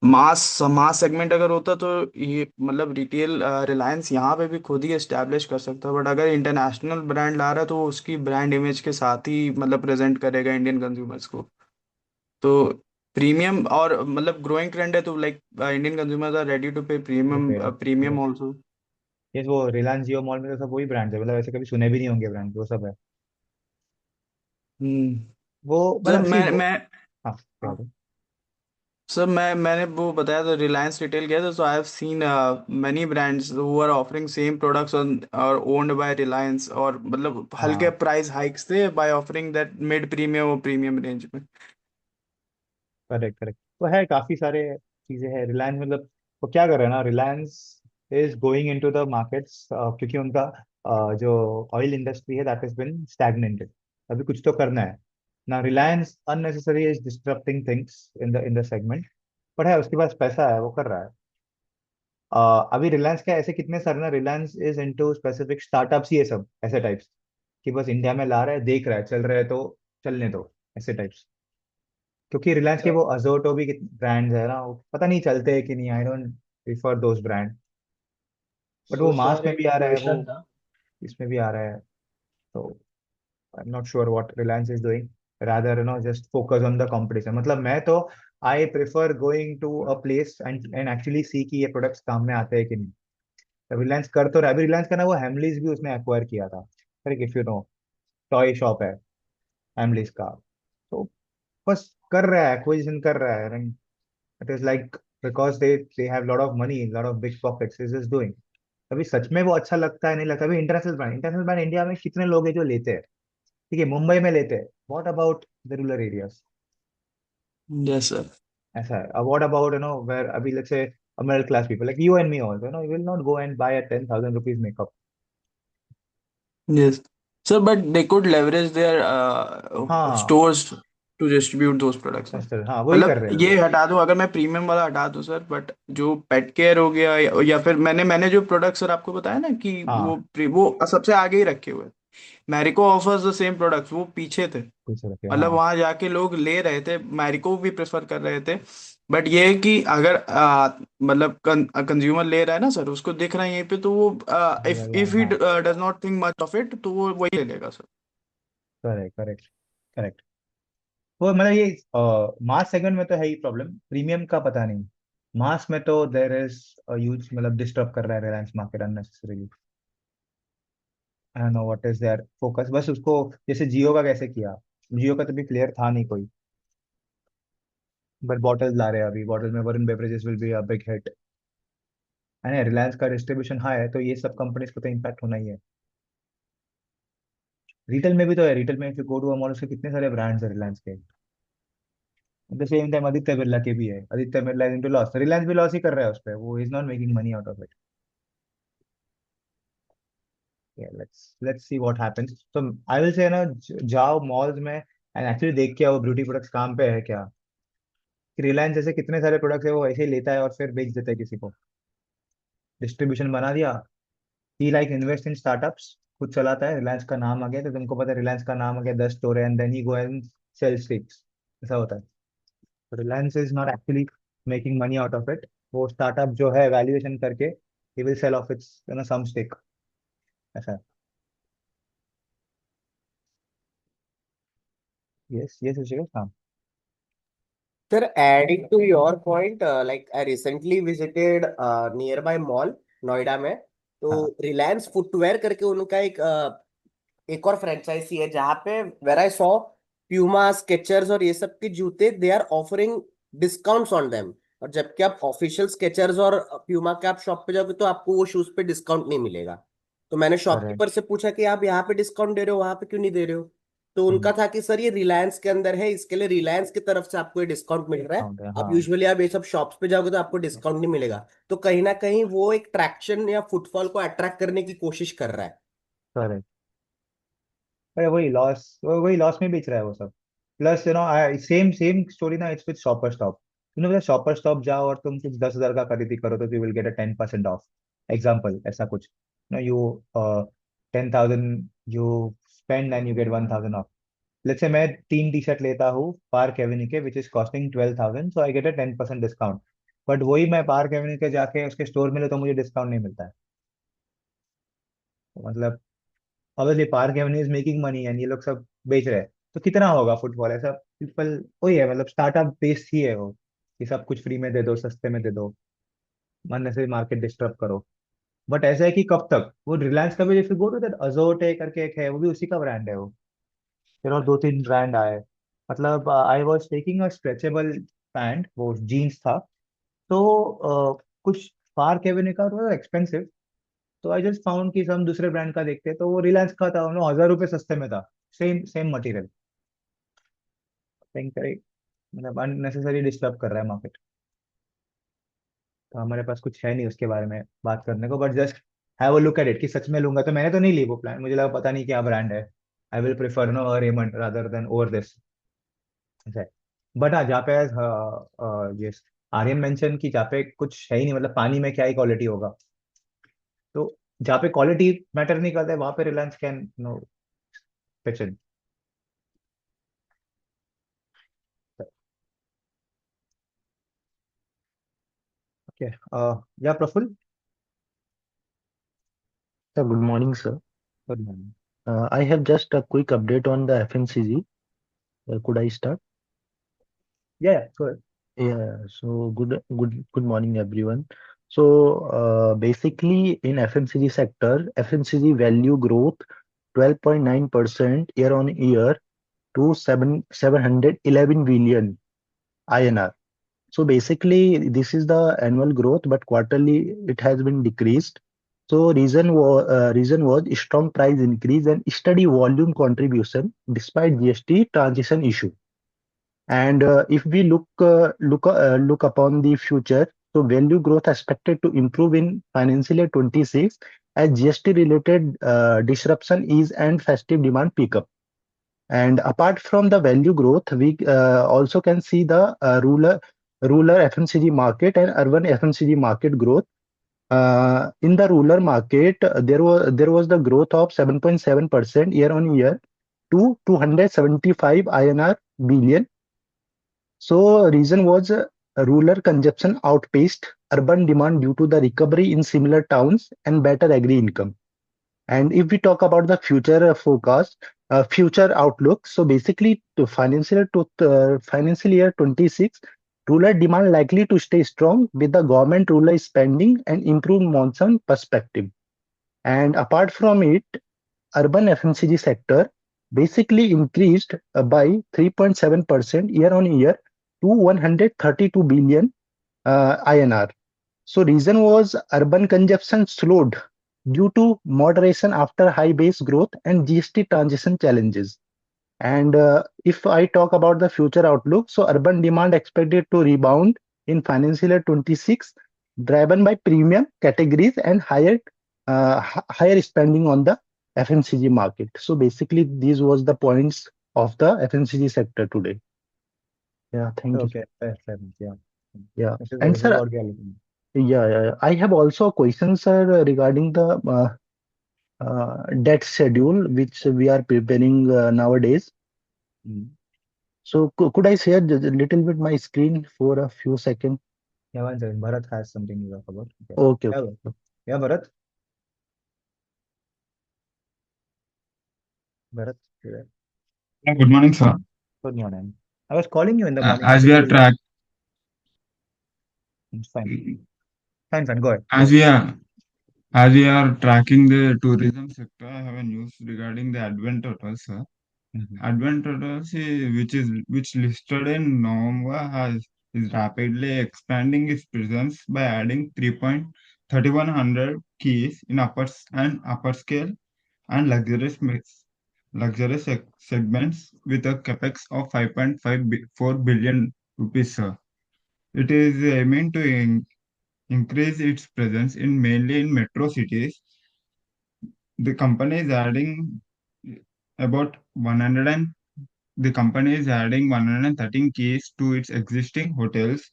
मास मास सेगमेंट अगर होता तो ये मतलब रिटेल रिलायंस यहाँ पे भी खुद ही एस्टेब्लिश कर सकता है बट अगर इंटरनेशनल ब्रांड ला रहा है तो वो उसकी ब्रांड इमेज के साथ ही मतलब प्रेजेंट करेगा इंडियन कंज्यूमर्स को तो प्रीमियम और मतलब ग्रोइंग ट्रेंड है तो like Indian consumers are ready to pay premium prepare, premium yes. Also yes, वो रिलायंस जियो मॉल में तो सब वही ब्रांड है, मतलब ऐसे कभी सुने भी नहीं होंगे ब्रांड, वो सब है। हम्म वो सर मतलब सी मैं वो। मैं हाँ, कह दो। सर मैंने वो बताया था रिलायंस रिटेल गया था so I have seen many brands who are offering same products on और ओन्ड बाय रिलायंस और मतलब हल्के हाँ, प्राइस हाइक्स थे by offering that mid premium और प्रीमियम रेंज में करेक्ट, करेक्ट। तो है, काफी सारे चीजें हैं। रिलायंस मतलब वो क्या कर रहे हैं ना, Reliance is going into the markets, क्योंकि उनका जो ऑयल इंडस्ट्री है दैट इज बिन स्टैग्नेंटेड। अभी कुछ तो करना है ना। Reliance unnecessary is disrupting things in the segment, पर है उसके पास पैसा है, वो कर रहा है। अभी रिलायंस के ऐसे कितने सारे ना, Reliance is into specific startups, ये सब ऐसे टाइप्स कि बस इंडिया में ला रहा है, देख रहा है, चल रहा है तो चलने दो, ऐसे टाइप्स। क्योंकि रिलायंस के वो अजोटो भी ब्रांड्स है ना, वो पता नहीं चलते हैं कि नहीं, I don't prefer those brand, but वो So मास sir, में एक भी आ रहा है, वो क्वेश्चन था। इसमें भी आ रहा है, तो I am not sure what Reliance is doing, rather just focus on the competition. मतलब मैं तो I prefer going to a place and actually see कि ये प्रोडक्ट्स काम में आते हैं कि नहीं। रिलायंस कर तो रहा है, अभी रिलायंस का ना वो हेमलीज भी उसने एक्वायर किया था, correct, if you know, toy shop है हेमलीज का, तो बस कर रहा है, एक्विजिशन कर रहा है, and it is like because they have lot of money, lot of big pockets, is is doing. अभी सच में वो अच्छा लगता है नहीं लगता। अभी इंटरनेशनल ब्रांड इंडिया में कितने लोग हैं जो लेते हैं, ठीक है, मुंबई में लेते हैं, what about the rural areas? Yes, sir. ऐसा है, व्हाट अबाउट वेयर अभी let's say middle class people like you and me also, you will not go and buy a 10,000 rupees makeup. Yes. Sir, but they could leverage their हाँ, stores to distribute those products, ना? हाँ वही कर मतलब रहे हैं ये वो। हटा दो, अगर मैं प्रीमियम वाला हटा दूं सर, बट जो पेट केयर हो गया या फिर मैंने जो प्रोडक्ट सर आपको बताया ना कि हाँ, वो सबसे आगे ही रखे हुए हैं। Marico offers the same products, वो पीछे थे। कुछ रखे, मतलब हाँ, वहां जाके लोग ले रहे थे, मैरिको भी प्रेफर कर रहे थे। बट ये है कि अगर मतलब कंज्यूमर ले रहा है ना सर, उसको दिख रहा है यहीं पे, तो वो इफ इफ ही हाँ, does not think much of it, तो वो वही ले लेगा सर। Correct, correct, correct. वो मतलब ये मास सेगमेंट में तो है ही प्रॉब्लम, प्रीमियम का पता नहीं। मास में तो देर इज ह्यूज, मतलब डिस्टर्ब कर रहा है Reliance market unnecessarily. I don't know what is their focus, बस उसको जैसे जियो का कैसे किया, जियो का तो भी प्लेयर था नहीं कोई, बट बॉटल्स ला रहे हैं, अभी बॉटल में Varun beverages will be a big hit, है ना, रिलायंस का डिस्ट्रीब्यूशन हाई है, तो ये सब कंपनीज को तो इम्पैक्ट होना ही है। रिटेल में भी तो है, रिटेल में if you go to a mall, उसके कितने सारे ब्रांड्स है रिलायंस के। At the same time Aditya Birla के भी है, Aditya Birla is into loss, Reliance भी लॉस ही कर रहा है उस पर, वो is not making money out of it. Let's see what happens, तो आई विल से ना, जाओ मॉल्स में एंड एक्चुअली देख के आओ ब्यूटी प्रोडक्ट्स काम पे है क्या। रिलायंस जैसे कितने सारे प्रोडक्ट्स है वो ऐसे ही लेता है और फिर बेच देता है किसी को, डिस्ट्रीब्यूशन बना दिया। ही लाइक इन्वेस्ट इन स्टार्टअप्स, खुद चलाता है, रिलायंस का नाम आ गया तो तुमको पता है रिलायंस का नाम आ गया, 10 स्टोर है, and then he go and sell sticks, ऐसा होता है। तो Reliance is not actually making money out of it, वो स्टार्टअप जो है वैल्यूएशन करके ही will sell off its some stake, ऐसा है। यस, यस ऋषिकेश, हाँ, Sir, adding to your point, like I recently visited nearby mall, Noida में, तो हाँ, रिलायंस फुटवेयर करके उनका एक और फ्रेंचाइजी है जहाँ पे where I saw Puma Skechers और ये सब के जूते they are offering discounts on them. और जबकि आप ऑफिशियल स्केचर्स और प्यूमा के आप शॉप पे जाओगे तो आपको वो शूज पे डिस्काउंट नहीं मिलेगा। तो मैंने करेक्ट, शॉपकीपर से पूछा कि आप यहाँ पे डिस्काउंट दे रहे हो वहां पे क्यों नहीं दे रहे हो। तो उनका था कि सर ये रिलायंस के अंदर है, इसके लिए रिलायंस की तरफ से आपको ये डिस्काउंट मिल रहा है। डिस्काउंट है, आप हाँ, यूजुअली आप ये सब शॉप्स पे जाओगे तो आपको डिस्काउंट नहीं मिलेगा। तो कहीं ना कहीं वो एक ट्रैक्शन या फुटफॉल को अट्रैक्ट करने की कोशिश कर रहा है। करेक्ट। अरे वही लॉस में बेच रहा है वो सब। प्लस सेम सेम स्टोरी ना, it's with Shopper Stop. Shopper Stop जाओ और तुम कुछ 10,000 का खरीदी करो तो you will get a 10% off, example ऐसा कुछ, no you 10,000 you spend and you get 1,000 off. Let's say मैं 3 टी शर्ट लेता हूँ पार्क एवेन्यू के which is costing 12,000, so I get a 10% discount. But वही मैं पार्क एवेन्यू के जाके उसके स्टोर में ले तो मुझे डिस्काउंट नहीं मिलता है। तो मतलब obviously park Avenue is making money and ये लोग सब बेच रहे हैं, तो कितना होगा फुटफॉल, ऐसा पीपल, वही है, मतलब स्टार्टअप बेस्ड ही है वो, कि सब कुछ फ्री में दे दो, सस्ते में दे दो, मन से मार्केट डिस्टर्ब करो। बट ऐसा है कि कब तक वो रिलायंस का भी, जैसे गो टू दैट अजोटे करके एक है, वो भी उसी का ब्रांड है वो, फिर और 2-3 ब्रांड आए। मतलब I was taking a stretchable pant, वो जीन्स था, तो कुछ पार्क एवेन्यू का थोड़ा एक्सपेंसिव, तो आई जस्ट फाउंड कि हम दूसरे ब्रांड का देखते हैं, तो वो रिलायंस का था, 1,000 रुपये सस्ते में था, सेम सेम मटेरियल। थिंक करे, मतलब अननेसेसरी डिस्टर्ब कर रहा है मार्केट। तो हमारे पास कुछ है नहीं उसके बारे में बात करने को, but just have a look at it, कि सच में लूंगा तो मैंने तो नहीं ली वो प्लान, मुझे लगा पता नहीं क्या ब्रांड है, I will prefer no Raymond rather than over this, ऐसा है। बट हाँ, जहाँ पे ये आर्यन मेंशन की, जहाँ पे कुछ है ही नहीं, मतलब पानी में क्या ही क्वालिटी होगा, तो जहाँ पे क्वालिटी मैटर नहीं करता है वहां पे Reliance can no pitch in. Okay. Yeah, Praful. Sir, good morning, sir. Good morning. I have just a quick update on the FMCG. Could I start? Yeah, good. Yeah, so good morning, everyone. So basically in FMCG sector, FMCG value growth 12.9% year on year to 711 billion INR. So basically this is the annual growth, but quarterly it has been decreased. So reason was strong price increase and steady volume contribution despite GST transition issue. And if we look upon the future, so value growth expected to improve in financial year 26 as GST related disruption ease and festive demand pick up. And apart from the value growth, we also can see the rural FMCG market and urban FMCG market growth. In the rural market, there was the growth of 7.7% year on year to 275 INR billion. So reason was rural consumption outpaced urban demand due to the recovery in similar towns and better agri income. And if we talk about the future forecast, future outlook, so basically to financial year 26, rural demand likely to stay strong with the government rural spending and improved monsoon perspective. And apart from it, urban FMCG sector basically increased by 3.7% year on year to 132 billion INR. So reason was urban consumption slowed due to moderation after high base growth and GST transition challenges. And if I talk about the future outlook, so urban demand expected to rebound in financial year 26, driven by premium categories and higher spending on the FMCG market. So basically, these was the points of the FMCG sector today. Yeah, thank you. Okay, fair enough. Yeah. Yeah, This is and sir, what we are looking yeah, I have also a question, sir, regarding the debt schedule which we are preparing nowadays. at. So could I share a little bit my screen for a few seconds? Yeah, one second. Bharat has something to talk about. Okay. Okay, Yeah, okay. yeah, Bharat. Bharat, you there? Good morning, sir. Good morning. I was calling you in the morning. As we are track, It's fine. Fine. Go ahead. as we are as we are tracking the tourism sector, I have a news regarding the Advent Hotels, sir. Mhm. Advent Hotels, which listed in November, is rapidly expanding its presence by adding 3,3100 keys in upper scale and luxurious segments with a capex of 5.54 billion rupees, sir. It is aiming to increase its presence mainly in metro cities. The company is adding about 100 and the company is adding 113 keys to its existing hotels,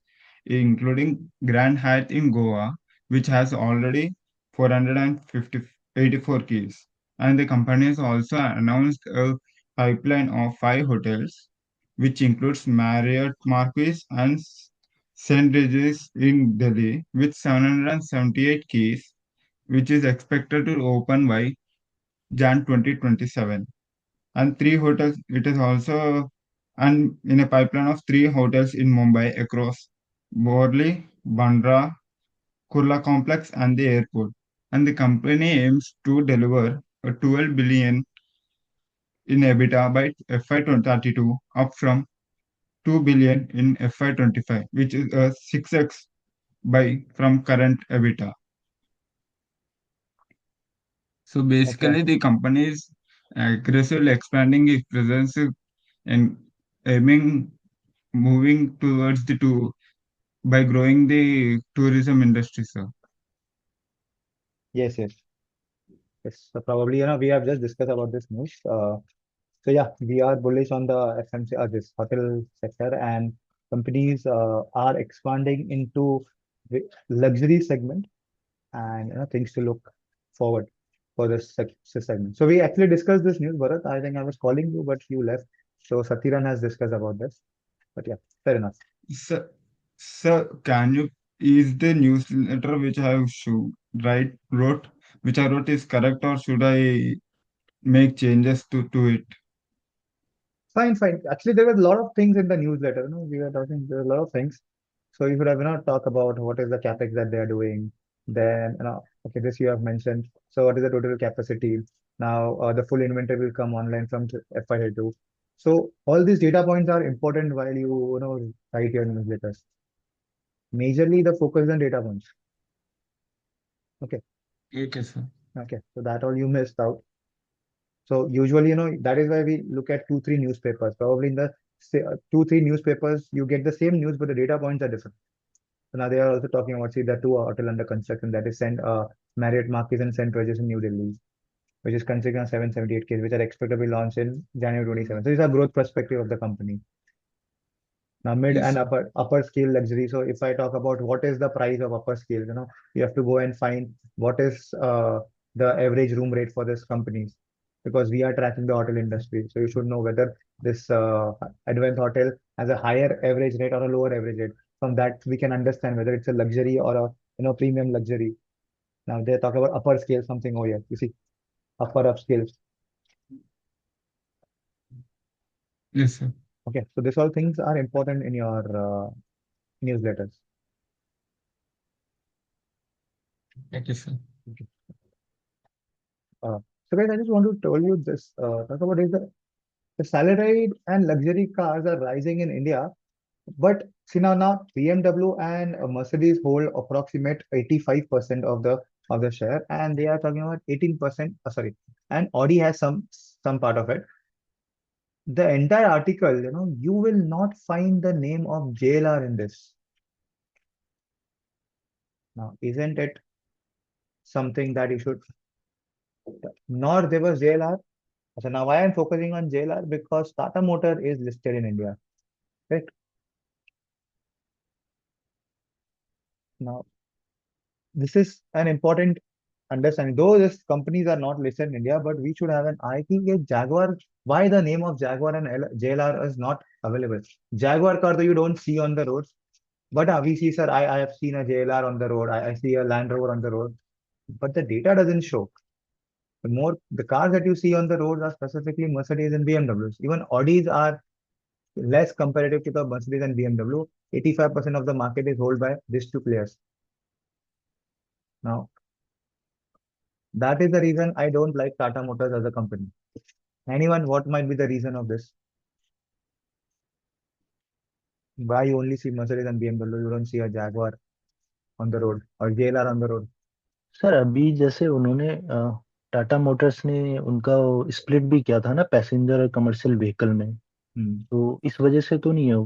including Grand Hyatt in Goa, which has already 484 keys. And the company has also announced a pipeline of 5 hotels, which includes Marriott Marquis and St. Regis in Delhi, with 778 keys, which is expected to open by Jan 2027. And 3 hotels, it is also and in a pipeline of 3 hotels in Mumbai across Borli, Bandra, Kurla complex, and the airport. And the company aims to deliver a 12 billion in EBITDA by FY 2032, up from 2 billion in FY 25, which is a 6x by from current EBITDA. So basically, the company is aggressively expanding its presence and aiming moving towards the two by growing the tourism industry, sir. Yes. So probably, we have just discussed about this news. So yeah, we are bullish on the FMC, this hotel sector, and companies are expanding into the luxury segment, and things to look forward for this segment. So we actually discussed this news, Bharat. I think I was calling you, but you left. So Satiran has discussed about this. But yeah, fair enough. Sir, can you is the newsletter which I have which I wrote is correct, or should I make changes to it? Fine, fine. Actually, there were a lot of things in the newsletter. We were talking, there were a lot of things. So you should have talk about what is the capex that they are doing. Then, okay, this you have mentioned. So what is the total capacity? Now, the full inventory will come online from FY22. So all these data points are important while write your newsletters. Majorly, the focus is on data points. Okay. Okay, sir. Okay. So that all you missed out. So usually, that is why we look at 2, 3 newspapers. Probably in the 2, 3 newspapers, you get the same news, but the data points are different. So now they are also talking about, see, the 2 hotel under construction, that is Marriott Marquis and St. Regis in New Delhi, which is considering 778 Ks, which are expected to be launched in January 27. So these are growth perspective of the company. Now mid Yes, and sir. upper scale luxury. So if I talk about what is the price of upper scale, you have to go and find what is the average room rate for this companies, because we are tracking the hotel industry. So you should know whether this advanced hotel has a higher average rate or a lower average rate. From that we can understand whether it's a luxury or a premium luxury. Now they talk about upper scale something over here. You see, upper upscale. Yes, sir. Okay, so these all things are important in your newsletters. Thank you, sir. Okay. So guys, I just want to tell you this, talk about is the salaried and luxury cars are rising in India, but see now BMW and Mercedes hold approximate 85% of the share, and they are talking about 18%. Sorry, and Audi has some part of it. The entire article, you will not find the name of JLR in this. Now, isn't it something that you should? Nor there was JLR. So now why I'm focusing on JLR, because Tata Motor is listed in India, right? Now, this is an important understanding. Though these companies are not listed in India, but we should have an eye. Jaguar, why the name of Jaguar and JLR is not available? Jaguar car though you don't see on the roads, but we see, sir, I have seen a JLR on the road. I see a Land Rover on the road, but the data doesn't show. The cars that you see on the roads are specifically Mercedes and BMWs. Even Audis are less competitive to the Mercedes and BMW. 85% of the market is held by these two players. Now, that is the reason I don't like Tata Motors as a company. Anyone, what might be the reason of this? Why you only see Mercedes and BMW, you don't see a Jaguar on the road or JLR on the road? Sir अभी जैसे उन्होंने Tata Motors ने उनका split भी किया था ना passenger और कमर्शियल व्हीकल में, तो इस वजह से तो नहीं है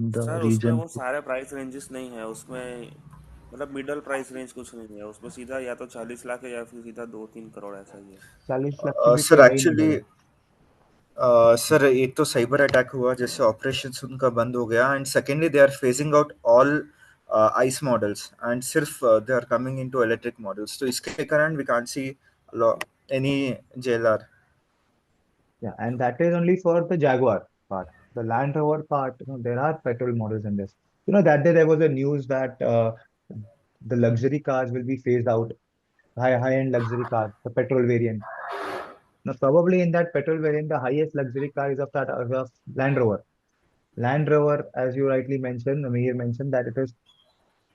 द सर उसमें रीजन? वो सारे प्राइस रेंजेस नहीं है उसमें, मतलब मिडल प्राइस रेंज कुछ नहीं है उसमें, सीधा या तो 40 लाख है या फिर सीधा 2-3 करोड़ ऐसा ही है। 40 लाख की भी सर तो है ही नहीं एक्चुअली भाई। सर एक तो साइबर अटैक हुआ जिससे ऑपरेशंस उनका बंद हो गया, and secondly they are phasing out all ICE models and सिर्फ they are coming into electric models, तो इसके कारण we can't see any JLR. Yeah, and that is only for the Jaguar part. The Land Rover part, there are petrol models in this. That day there was a news that the luxury cars will be phased out, high-end luxury cars, the petrol variant. Now, probably in that petrol variant, the highest luxury car is of Land Rover. Land Rover, as you rightly mentioned, Amir mentioned that it is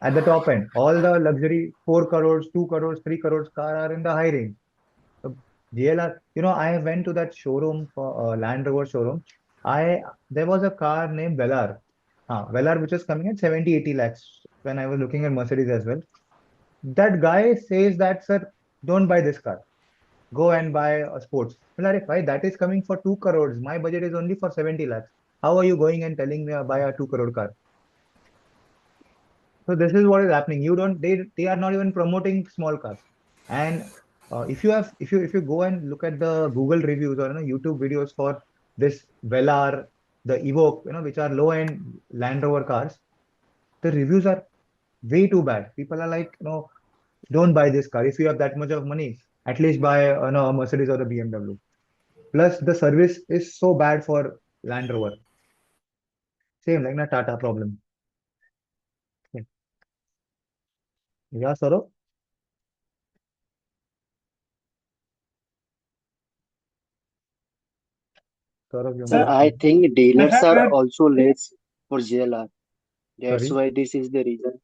at the top end. All the luxury 4 crores, 2 crores, 3 crores car are in the high range. So JLR, I went to that showroom for Land Rover showroom. There was a car named Velar. Velar, which was coming at 70, 80 lakhs when I was looking at Mercedes as well. That guy says that, sir, don't buy this car. Go and buy a sports. Well, why that is coming for 2 crores? My budget is only for 70 lakhs. How are you going and telling me buy a 2 crore car? So this is what is happening. They are not even promoting small cars. And if you go and look at the Google reviews or YouTube videos for this Velar, the Evoque, which are low end Land Rover cars, the reviews are way too bad. People are like, don't buy this car. If you have that much of money, at least buy a Mercedes or a BMW. Plus the service is so bad for Land Rover. Same like a Tata problem. Yeah, Saurabh? Saurabh, you're Sir, Sir, I muted. think I dealers have are read. also less for JLR. That's Sorry, why this is the reason.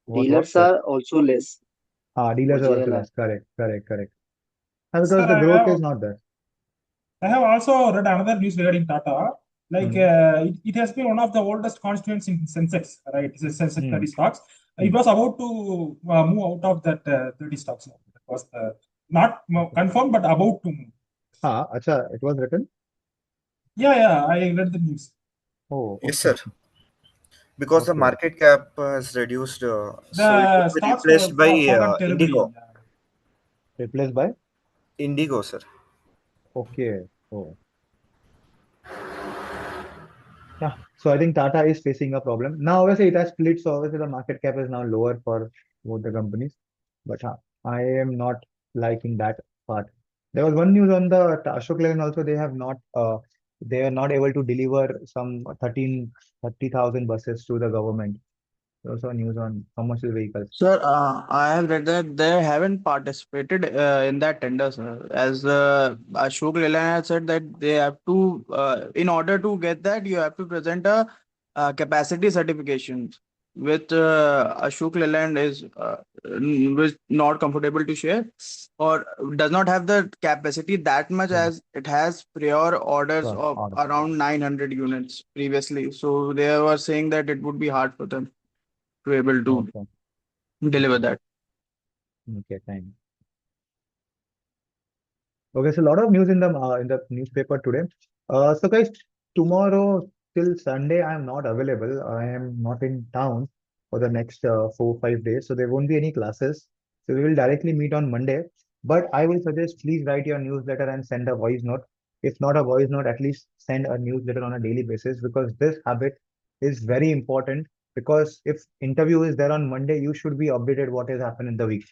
what, Dealers sir? are also less for Dealers are also JLR. less. Correct. Sir, Because the growth is not there. I have also read another news regarding Tata. Like Hmm. it has been one of the oldest constituents in Sensex, right? It's a Sensex 30 Hmm. stocks. It was about to move out of that 30 stocks. It was not confirmed, but about to move. Acha, it was written. Yeah, I read the news. Oh, Yes, okay. sir. Because the Okay. market cap has reduced, so it The will be stocks replaced by fallen terribly. Indigo. Replaced by? Indigo, sir. Okay. Oh. Yeah. So I think Tata is facing a problem. Now, obviously, it has split. So obviously, the market cap is now lower for both the companies. But I am not liking that part. There was one news on the Ashok Leyland also. They are not able to deliver some 30,000 buses to the government. There was also news on commercial vehicles. Sir, I have read that they haven't participated in that tender, sir. As Ashok Leyland has said that they have to, in order to get that, you have to present a capacity certification, which Ashok Leyland is not comfortable to share, or does not have the capacity that much, Yeah. as it has prior orders Sure. of Order. around 900 units previously. So they were saying that it would be hard for them to able to Okay. deliver that. Okay. Fine. Okay, so a lot of news in the newspaper today. So guys, tomorrow till Sunday, I am not available. I am not in town for the next 4 5 days, so there won't be any classes. So we will directly meet on Monday. But I will suggest please write your newsletter and send a voice note. If not a voice note, at least send a newsletter on a daily basis because this habit is very important. Because if interview is there on Monday, you should be updated what has happened in the week.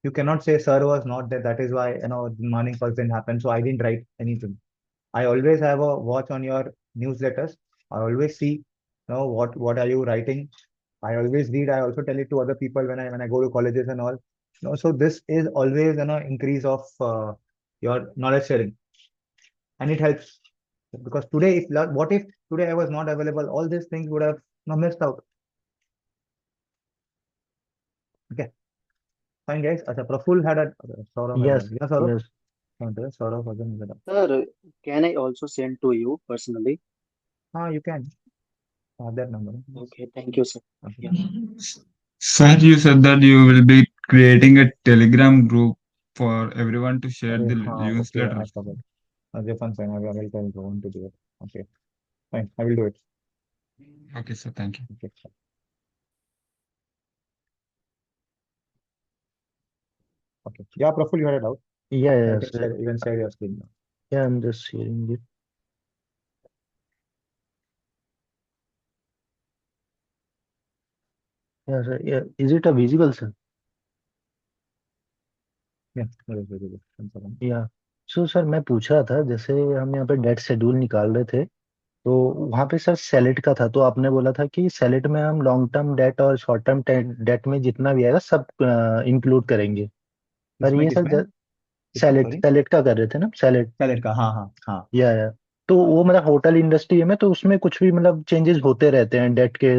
You cannot say sir was not there. That is why the morning calls didn't happen. So I didn't write anything. I always have a watch on your newsletters. I always see, what are you writing. I always read. I also tell it to other people when I go to colleges and all. So this is always increase of your knowledge sharing, and it helps because today what if today I was not available, all these things would have missed out. Okay, fine guys. Acha, Praful had a Saurabh as well. Yes, Yeah, Saurabh. yes. Saurabh again. Sir, can I also send to you personally? You can have that number. Okay, thank you, sir. Okay. Yeah. Sir, you said that you will be creating a Telegram group for everyone to share the Okay, newsletter. I forgot. Just one second. I will tell Rohan to do it. Okay, fine. I will do it. Okay, sir. Thank you. Okay. Okay. Yeah, Praful, you had a doubt. Yeah, You yes. can share your screen now. Yeah, I'm just sharing it. Yeah, sir. Yeah. Is it a visible, sir? Yeah, that is very good. One second. या sir मैं पूछ रहा था जैसे हम यहाँ पे date schedule निकाल रहे थे तो वहाँ पे सर सेलेट का था तो आपने बोला था कि सेलेट में हम लॉन्ग टर्म डेट और शॉर्ट टर्म डेट में जितना भी आएगा सब इंक्लूड करेंगे पर ये किसमें सर किसमें सेलेट सॉरी सेलेट का कर रहे थे ना सेलेट सैलेड का हाँ या तो वो मतलब होटल इंडस्ट्री में तो उसमें कुछ भी मतलब चेंजेस होते रहते हैं डेट के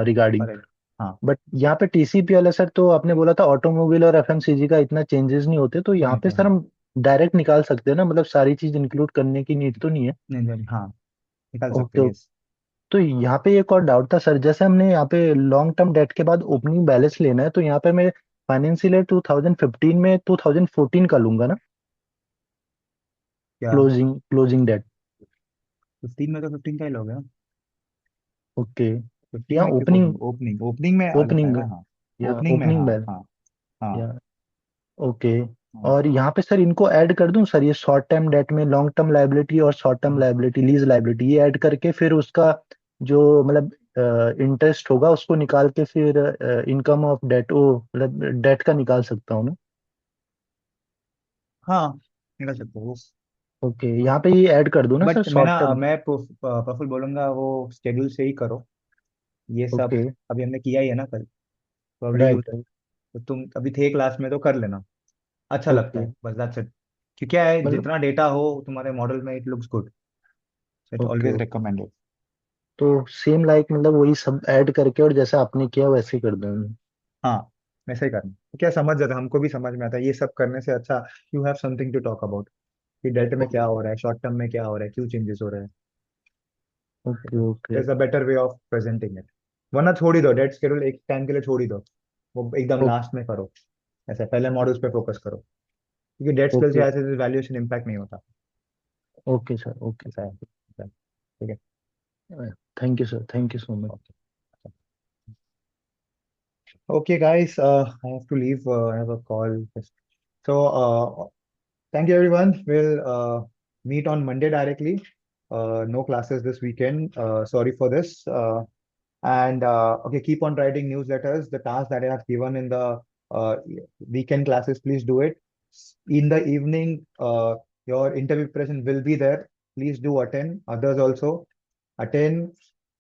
रिगार्डिंग करेक्ट हाँ बट यहाँ पे टीसीपी वाला सर तो आपने बोला था ऑटोमोबाइल और एफएमसीजी का इतना चेंजेस नहीं होते तो यहाँ नहीं पे तो सर हम डायरेक्ट निकाल सकते हैं ना मतलब सारी चीज इंक्लूड करने की नीड तो नहीं है नहीं हाँ निकाल सकते ओके हैं यस तो यहाँ पे एक और डाउट था सर जैसे हमने यहाँ पे लॉन्ग टर्म डेट के बाद ओपनिंग बैलेंस लेना है तो यहाँ पे मैं फाइनेंशियल ईयर 2015 में 2014 का लूंगा ना क्या क्लोजिंग डेट 15 में तो 15 का ही लोगे ना ओके 15 या में क्यों ओपनिंग ओपनिंग में अलग है ओपनिंग ना हाँ या ओपनिंग में ओपनिंग हाँ बैलेंस हाँ हाँ या ओके हाँ और यहाँ पे सर इनको ऐड कर दूं सर ये शॉर्ट टर्म डेट में लॉन्ग टर्म लायबिलिटी और short term liability lease liability ये ऐड करके फिर उसका जो मतलब इंटरेस्ट होगा उसको निकाल के फिर इनकम ऑफ डेट वो मतलब डेट का निकाल सकता हूँ ना हाँ निकाल सकते हो ओके यहाँ पे ये ऐड कर दूं ना सर बट शॉर्ट टर्म मैं प्रफुल बोलूंगा वो शेड्यूल से ही करो ये सब ओके अभी हमने किया ही है ना कल प्रॉब्ली राइट राइट तो तुम अभी थे क्लास में तो कर लेना, अच्छा लगता ओके है, बस दैट्स इट। कि क्या है, मतलब जितना डेटा हो तुम्हारे मॉडल में, it looks good, so it okay always okay recommended. तो सेम लाइक मतलब वही सब ऐड करके और जैसा आपने किया वैसे ही कर दूँ। हाँ, वैसे ही करना, तो क्या समझ जाता है, हमको भी समझ में आता है। ये सब करने से अच्छा you have something to talk about, कि डेट में क्या हो रहा है, शॉर्ट टर्म में क्या हो रहा है, क्यों चेंजेस हो रहे हैं। Okay okay There's a better way of presenting it. वरना छोड़ ही दो, डेट शेड्यूल एक टाइम के लिए छोड़ ही दो, वो एकदम लास्ट में करो, ऐसा पहले मॉडल्स पे फोकस करो, क्योंकि डेट स्केल से ओके ऐसे वैल्यूएशन इम्पैक्ट नहीं होता। ओके सर ओके ऐसा है, ठीक है। Thank you sir thank you so much. Okay, guys, I have to leave. I have a call. So, thank you, everyone. We'll meet on Monday directly. No classes this weekend. Sorry for this. And okay, keep on writing newsletters. The task that I have given in the uh, weekend classes, please do it. In the evening, your interview preparation will be there. Please do attend. Others also attend.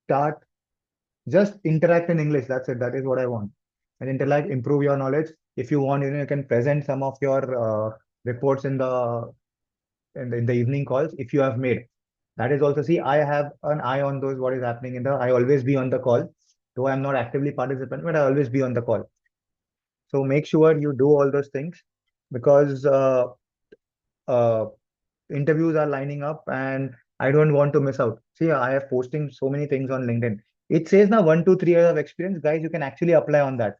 Start. Just interact in English. That's it. That is what I want. And interact, improve your knowledge. If you want, you can present some of your reports in the evening calls if you have made. That is also, see, I have an eye on those, what is happening in the, I always be on the call. Though I'm not actively participant, but I always be on the call. So make sure you do all those things, because uh, interviews are lining up and I don't want to miss out. See, I have posting so many things on LinkedIn. It says now 1 to 3 years of experience, guys. You can actually apply on that,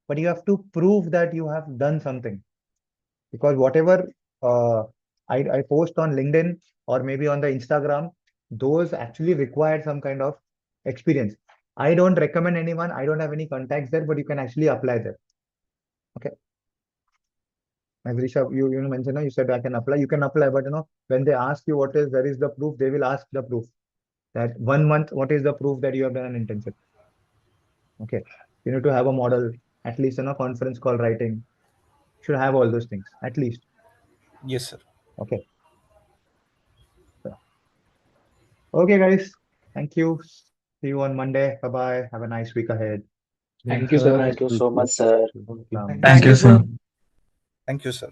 but you have to prove that you have done something, because whatever I post on LinkedIn or maybe on the Instagram, those actually require some kind of experience. I don't recommend anyone. I don't have any contacts there, but you can actually apply there. Okay. As Rishabh, you mentioned, you said I can apply. You can apply, but when they ask you where is the proof, they will ask the proof that 1 month. What is the proof that you have done an internship? Okay. You need to have a model, at least conference call writing. Should have all those things at least. Yes, sir. Okay. Okay, guys. Thank you. See you on Monday. Bye bye. Have a nice week ahead. Thank you, Have a sir. nice Thank you week. so much, sir. Salam. Thank you, sir. Thank you, sir.